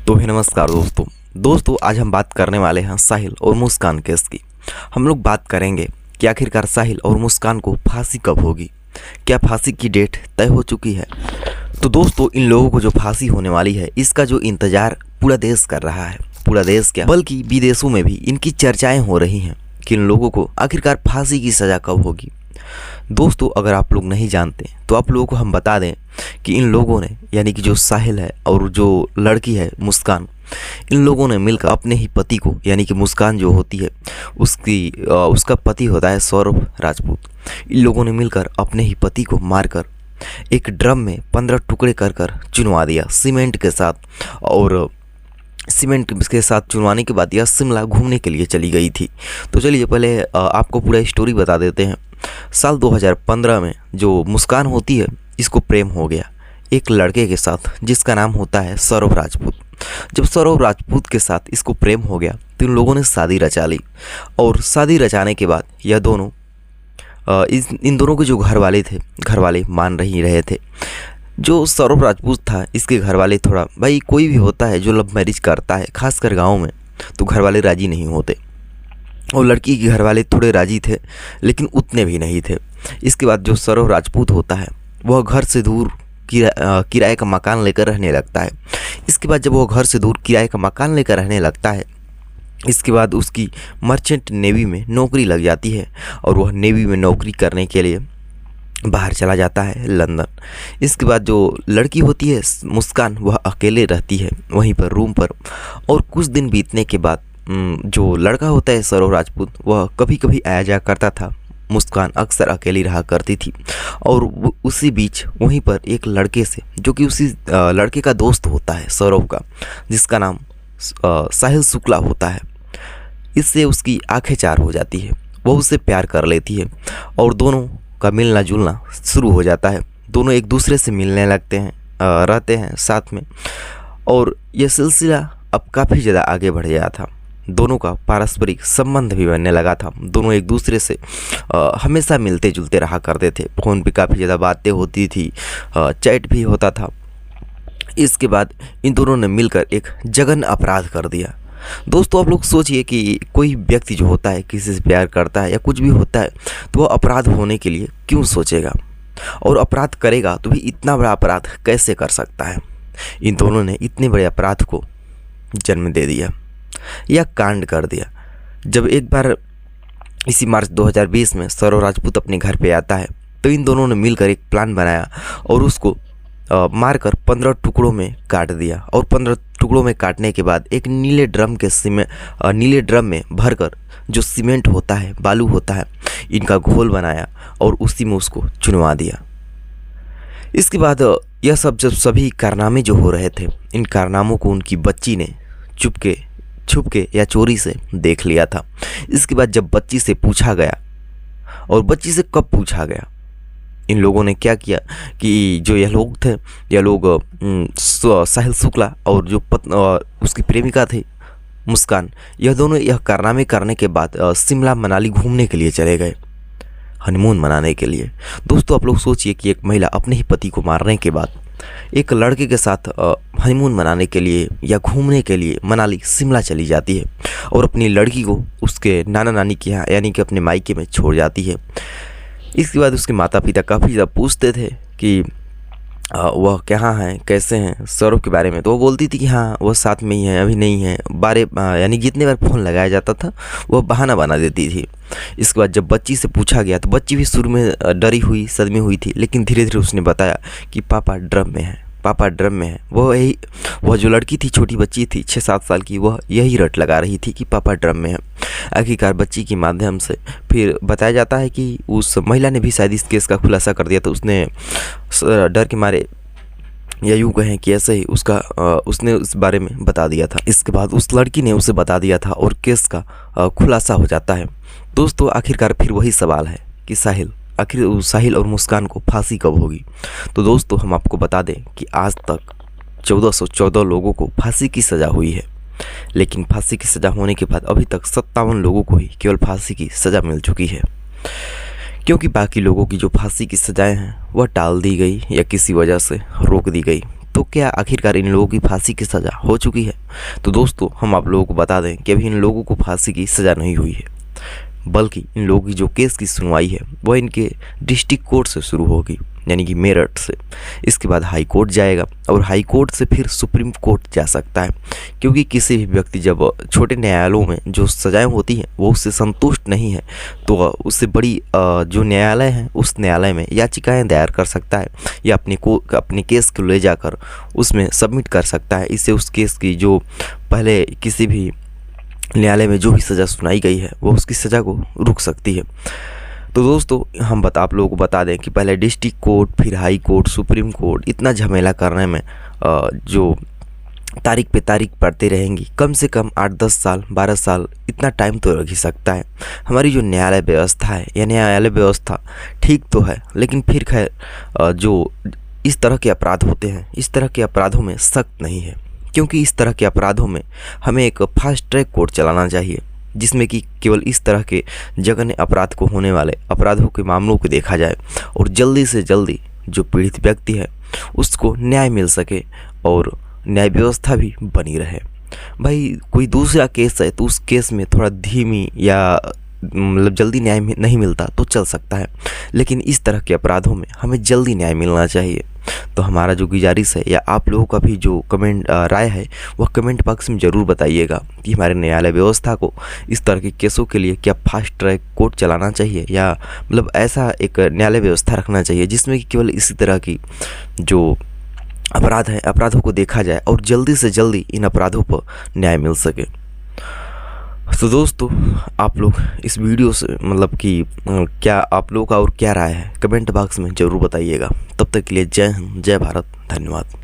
तो ही नमस्कार दोस्तों आज हम बात करने वाले हैं साहिल और मुस्कान केस की। हम लोग बात करेंगे कि आखिरकार साहिल और मुस्कान को फांसी कब होगी, क्या फांसी की डेट तय हो चुकी है। तो दोस्तों इन लोगों को जो फांसी होने वाली है इसका जो इंतज़ार पूरा देश कर रहा है, पूरा देश क्या बल्कि विदेशों में भी इनकी चर्चाएं हो रही हैं कि इन लोगों को आखिरकार फांसी की सज़ा कब होगी। दोस्तों अगर आप लोग नहीं जानते तो आप लोगों को हम बता दें कि इन लोगों ने यानी कि जो साहिल है और जो लड़की है मुस्कान, इन लोगों ने मिलकर अपने ही पति को यानी कि मुस्कान जो होती है उसका पति होता है सौरभ राजपूत। इन लोगों ने मिलकर अपने ही पति को मारकर एक ड्रम में 15 टुकड़े कर चुनवा दिया सीमेंट के साथ, और सीमेंट के साथ चुनवाने के बाद यह शिमला घूमने के लिए चली गई थी। तो चलिए पहले आपको पूरा स्टोरी बता देते हैं। साल 2015 में जो मुस्कान होती है इसको प्रेम हो गया एक लड़के के साथ जिसका नाम होता है सौरभ राजपूत। जब सौरभ राजपूत के साथ इसको प्रेम हो गया तो इन लोगों ने शादी रचा ली, और शादी रचाने के बाद यह दोनों इन दोनों के जो घर वाले मान नहीं रहे थे। जो सौरभ राजपूत था इसके घर वाले थोड़ा, भाई कोई भी होता है जो लव मैरिज करता है खासकर गाँव में तो घर वाले राज़ी नहीं होते, और लड़की के घर वाले थोड़े राज़ी थे लेकिन उतने भी नहीं थे। इसके बाद जो सौरभ राजपूत होता है वह घर से दूर किराए का मकान लेकर रहने लगता है। इसके बाद जब वह घर से दूर किराए का मकान लेकर रहने लगता है इसके बाद उसकी मर्चेंट नेवी में नौकरी लग जाती है, और वह नेवी में नौकरी करने के लिए बाहर चला जाता है लंदन। इसके बाद जो लड़की होती है मुस्कान वह अकेले रहती है वहीं पर रूम पर, और कुछ दिन बीतने के बाद जो लड़का होता है सौरभ राजपूत वह कभी कभी आया जाया करता था। मुस्कान अक्सर अकेली रहा करती थी, और उसी बीच वहीं पर एक लड़के से जो कि उसी लड़के का दोस्त होता है सौरभ का, जिसका नाम साहिल शुक्ला होता है, इससे उसकी आंखें चार हो जाती है। वह उससे प्यार कर लेती है और दोनों का मिलना जुलना शुरू हो जाता है। दोनों एक दूसरे से मिलने लगते हैं, रहते हैं साथ में, और यह सिलसिला अब काफ़ी ज़्यादा आगे बढ़ गया था। दोनों का पारस्परिक संबंध भी बनने लगा था। दोनों एक दूसरे से हमेशा मिलते जुलते रहा करते थे। फ़ोन पे काफ़ी ज़्यादा बातें होती थी, चैट भी होता था। इसके बाद इन दोनों ने मिलकर एक जघन्य अपराध कर दिया। दोस्तों आप लोग सोचिए कि कोई व्यक्ति जो होता है किसी से प्यार करता है या कुछ भी होता है तो वह अपराध होने के लिए क्यों सोचेगा, और अपराध करेगा तो भी इतना बड़ा अपराध कैसे कर सकता है। इन दोनों ने इतने बड़े अपराध को जन्म दे दिया या कांड कर दिया। जब एक बार इसी मार्च 2020 में सौरभ राजपूत अपने घर पे आता है तो इन दोनों ने मिलकर एक प्लान बनाया और उसको मारकर 15 टुकड़ों में काट दिया, और 15 टुकड़ों में काटने के बाद एक नीले ड्रम में भरकर जो सीमेंट होता है, बालू होता है, इनका घोल बनाया और उसी में उसको चुनवा दिया। इसके बाद यह सब जब सभी कारनामे जो हो रहे थे, इन कारनामों को उनकी बच्ची ने छुप के या चोरी से देख लिया था। इसके बाद जब बच्ची से पूछा गया, और बच्ची से कब पूछा गया, इन लोगों ने क्या किया कि जो यह लोग साहिल शुक्ला और जो उसकी प्रेमिका थी मुस्कान, यह दोनों यह कारनामे करने के बाद शिमला मनाली घूमने के लिए चले गए, हनीमून मनाने के लिए। दोस्तों आप लोग सोचिए कि एक महिला अपने ही पति को मारने के बाद एक लड़के के साथ हनीमून मनाने के लिए या घूमने के लिए मनाली शिमला चली जाती है, और अपनी लड़की को उसके नाना नानी के यहाँ यानी कि अपने मायके में छोड़ जाती है। इसके बाद उसके माता पिता काफ़ी ज़्यादा पूछते थे कि वह कहाँ हैं, कैसे हैं, सौरभ के बारे में। तो वो बोलती थी कि हाँ वह साथ में ही है, अभी नहीं है। यानी जितने बार फ़ोन लगाया जाता था वह बहाना बना देती थी। इसके बाद जब बच्ची से पूछा गया तो बच्ची भी शुरू में डरी हुई, सदमे हुई थी, लेकिन धीरे धीरे उसने बताया कि पापा ड्रम में है। वह जो लड़की थी, छोटी बच्ची थी 6-7 साल की, वह यही रट लगा रही थी कि पापा ड्रम में है। आखिरकार बच्ची के माध्यम से फिर बताया जाता है कि उस महिला ने भी शायद इस केस का खुलासा कर दिया, तो उसने डर के मारे या यूँ कहें कि ऐसे ही उसने उस बारे में बता दिया था। इसके बाद उस लड़की ने उसे बता दिया था और केस का खुलासा हो जाता है। दोस्तों आखिरकार फिर वही सवाल है कि साहिल और मुस्कान को फांसी कब होगी। तो दोस्तों हम आपको बता दें कि आज तक 1414 लोगों को फांसी की सज़ा हुई है, लेकिन फांसी की सज़ा होने के बाद अभी तक 57 लोगों को ही केवल फांसी की सज़ा मिल चुकी है, क्योंकि बाकी लोगों की जो फांसी की सज़ाएं हैं वह टाल दी गई या किसी वजह से रोक दी गई। तो क्या आखिरकार इन लोगों की फांसी की सज़ा हो चुकी है? तो दोस्तों हम आप लोगों को बता दें कि अभी इन लोगों को फांसी की सज़ा नहीं हुई है, बल्कि इन लोगों की जो केस की सुनवाई है वह इनके डिस्ट्रिक्ट कोर्ट से शुरू होगी, यानी कि मेरठ से। इसके बाद हाई कोर्ट जाएगा और हाई कोर्ट से फिर सुप्रीम कोर्ट जा सकता है, क्योंकि किसी भी व्यक्ति जब छोटे न्यायालयों में जो सजाएं होती हैं वो उससे संतुष्ट नहीं है तो उससे बड़ी जो न्यायालय है उस न्यायालय में याचिकाएं दायर कर सकता है या अपने केस को ले जाकर उसमें सबमिट कर सकता है। इससे उस केस की जो पहले किसी भी न्यायालय में जो भी सज़ा सुनाई गई है वो उसकी सज़ा को रुक सकती है। तो दोस्तों हम आप लोगों को बता दें कि पहले डिस्ट्रिक्ट कोर्ट, फिर हाई कोर्ट, सुप्रीम कोर्ट, इतना झमेला करने में जो तारीख पे तारीख पड़ती रहेंगी, कम से कम 8-10 साल 12 साल इतना टाइम तो लग ही सकता है। हमारी जो न्यायालय व्यवस्था है या न्यायालय व्यवस्था ठीक तो है, लेकिन फिर खैर जो इस तरह के अपराध होते हैं इस तरह के अपराधों में सख्त नहीं है, क्योंकि इस तरह के अपराधों में हमें एक फास्ट ट्रैक कोर्ट चलाना चाहिए जिसमें कि केवल इस तरह के जघन्य अपराध को होने वाले अपराधों के मामलों को देखा जाए और जल्दी से जल्दी जो पीड़ित व्यक्ति है उसको न्याय मिल सके और न्याय व्यवस्था भी बनी रहे। भाई कोई दूसरा केस है तो उस केस में थोड़ा धीमी या मतलब जल्दी न्याय नहीं मिलता तो चल सकता है, लेकिन इस तरह के अपराधों में हमें जल्दी न्याय मिलना चाहिए। तो हमारा जो गुजारिश है या आप लोगों का भी जो राय है वह कमेंट बॉक्स में ज़रूर बताइएगा कि हमारे न्यायालय व्यवस्था को इस तरह के केसों के लिए क्या फास्ट ट्रैक कोर्ट चलाना चाहिए या मतलब ऐसा एक न्यायालय व्यवस्था रखना चाहिए जिसमें कि केवल इसी तरह की जो अपराध हैं अपराधों को देखा जाए और जल्दी से जल्दी इन अपराधों पर न्याय मिल सके। तो दोस्तों आप लोग इस वीडियो से मतलब कि क्या आप लोगों का और क्या राय है कमेंट बॉक्स में ज़रूर बताइएगा। तब तक के लिए जय हिंद, जय भारत, धन्यवाद।